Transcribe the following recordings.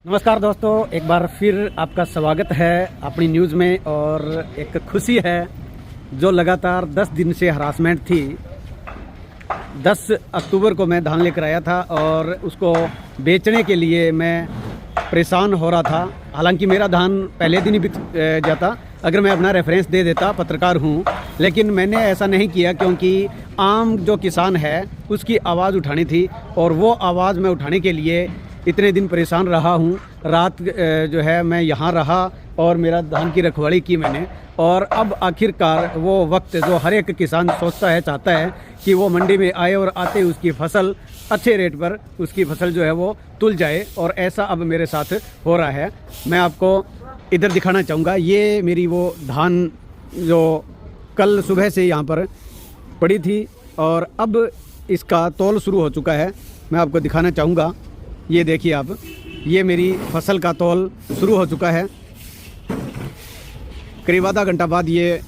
नमस्कार दोस्तों, एक बार फिर आपका स्वागत है अपनी न्यूज़ में। और एक खुशी है, जो लगातार 10 दिन से हरासमेंट थी। 10 अक्टूबर को मैं धान लेकर आया था और उसको बेचने के लिए मैं परेशान हो रहा था। हालांकि मेरा धान पहले दिन ही बिक जाता अगर मैं अपना रेफरेंस दे देता, पत्रकार हूँ। लेकिन मैंने ऐसा नहीं किया क्योंकि आम जो किसान है उसकी आवाज़ उठानी थी, और वो आवाज़ मैं उठाने के लिए इतने दिन परेशान रहा हूँ। रात जो है मैं यहाँ रहा और मेरा धान की रखवाली की मैंने। और अब आखिरकार वो वक्त जो हर एक किसान सोचता है, चाहता है कि वो मंडी में आए और आते उसकी फसल अच्छे रेट पर उसकी फसल जो है वो तुल जाए। और ऐसा अब मेरे साथ हो रहा है। मैं आपको इधर दिखाना चाहूँगा, ये मेरी वो धान जो कल सुबह से यहाँ पर पड़ी थी और अब इसका तौल शुरू हो चुका है। मैं आपको दिखाना चाहूँगा, ये देखिए आप, ये मेरी फसल का तौल शुरू हो चुका है। करीब आधा घंटा बाद ये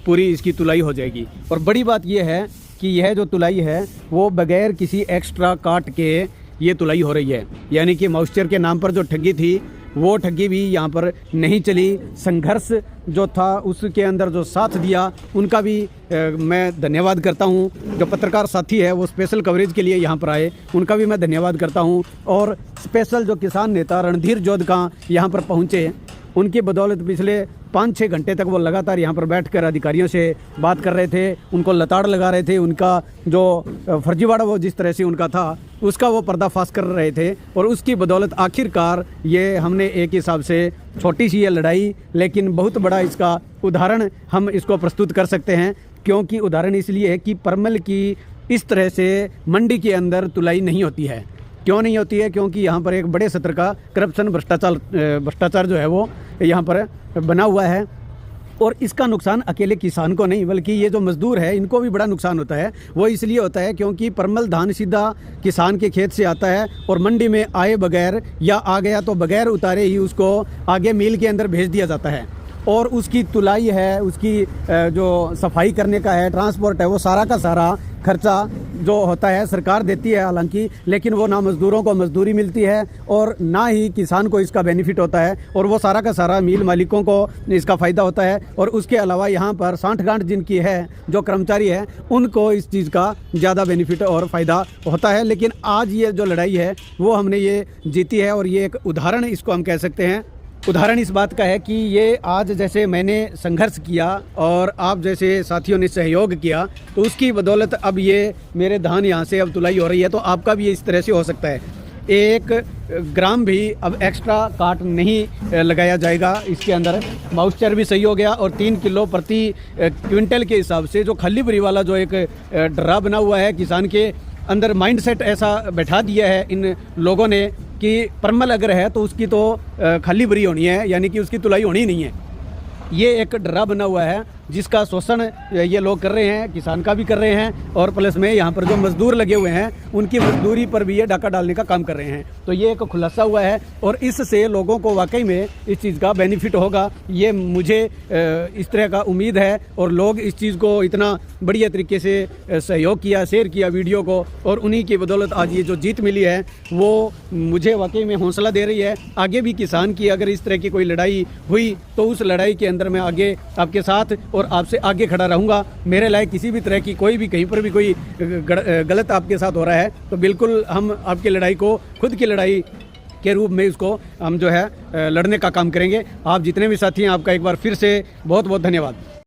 पूरी इसकी तुलाई हो जाएगी। और बड़ी बात ये है कि यह जो तुलाई है वो बगैर किसी एक्स्ट्रा काट के ये तुलाई हो रही है। यानी कि मॉइस्चर के नाम पर जो ठगी थी वो ठगी भी यहाँ पर नहीं चली। संघर्ष जो था उसके अंदर जो साथ दिया उनका भी मैं धन्यवाद करता हूँ। जो पत्रकार साथी है वो स्पेशल कवरेज के लिए यहाँ पर आए, उनका भी मैं धन्यवाद करता हूँ। और स्पेशल जो किसान नेता रणधीर जोधका यहाँ पर पहुँचे, उनकी बदौलत पिछले 5-6 घंटे तक वो लगातार यहाँ पर बैठकर अधिकारियों से बात कर रहे थे, उनको लताड़ लगा रहे थे। उनका जो फर्जीवाड़ा वो जिस तरह से उनका था उसका वो पर्दाफाश कर रहे थे। और उसकी बदौलत आखिरकार ये हमने एक हिसाब से छोटी सी ये लड़ाई, लेकिन बहुत बड़ा इसका उदाहरण हम इसको प्रस्तुत कर सकते हैं। क्योंकि उदाहरण इसलिए है कि परमल की इस तरह से मंडी के अंदर तुलाई नहीं होती है। क्यों नहीं होती है? क्योंकि यहाँ पर एक बड़े स्तर का करप्शन, भ्रष्टाचार जो है वो यहाँ पर बना हुआ है। और इसका नुकसान अकेले किसान को नहीं, बल्कि ये जो मजदूर है इनको भी बड़ा नुकसान होता है। वो इसलिए होता है क्योंकि परमल धान सीधा किसान के खेत से आता है और मंडी में आए बगैर, या आ गया तो बगैर उतारे ही उसको आगे मिल के अंदर भेज दिया जाता है। और उसकी तुलाई है, उसकी जो सफाई करने का है, ट्रांसपोर्ट है, वो सारा का सारा खर्चा जो होता है सरकार देती है हालांकि, लेकिन वो ना मज़दूरों को मजदूरी मिलती है और ना ही किसान को इसका बेनिफिट होता है। और वो सारा का सारा मिल मालिकों को इसका फ़ायदा होता है। और उसके अलावा यहाँ पर सांठगांठ जिनकी है, जो कर्मचारी है, उनको इस चीज़ का ज़्यादा बेनिफिट और फ़ायदा होता है। लेकिन आज ये जो लड़ाई है वो हमने ये जीती है। और ये एक उदाहरण इसको हम कह सकते हैं। उदाहरण इस बात का है कि ये आज जैसे मैंने संघर्ष किया और आप जैसे साथियों ने सहयोग किया, तो उसकी बदौलत अब ये मेरे धान यहाँ से अब तुलाई हो रही है। तो आपका भी इस तरह से हो सकता है। 1 ग्राम भी अब एक्स्ट्रा काट नहीं लगाया जाएगा। इसके अंदर मॉइस्चर भी सही हो गया। और 3 किलो प्रति क्विंटल के हिसाब से जो खली बरी वाला जो एक डरा बना हुआ है, किसान के अंदर माइंडसेट ऐसा बैठा दिया है इन लोगों ने कि परमल अगर है तो उसकी तो खाली बरी होनी है, यानी कि उसकी तुलाई होनी नहीं है। ये एक डरा बना हुआ है जिसका शोषण ये लोग कर रहे हैं, किसान का भी कर रहे हैं। और प्लस में यहाँ पर जो मजदूर लगे हुए हैं उनकी मजदूरी पर भी ये डाका डालने का काम कर रहे हैं। तो ये एक खुलासा हुआ है और इससे लोगों को वाकई में इस चीज़ का बेनिफिट होगा, ये मुझे इस तरह का उम्मीद है। और लोग इस चीज़ को इतना बढ़िया तरीके से सहयोग किया, शेयर किया वीडियो को, और उन्हीं की बदौलत आज ये जो जीत मिली है वो मुझे वाकई में हौसला दे रही है। आगे भी किसान की अगर इस तरह की कोई लड़ाई हुई तो उस लड़ाई के अंदर मैं आगे आपके साथ और आपसे आगे खड़ा रहूँगा। मेरे लायक किसी भी तरह की कोई भी कहीं पर भी कोई गलत आपके साथ हो रहा है तो बिल्कुल हम आपकी लड़ाई को खुद की लड़ाई के रूप में इसको हम जो है लड़ने का काम करेंगे। आप जितने भी साथी हैं, आपका एक बार फिर से बहुत बहुत धन्यवाद।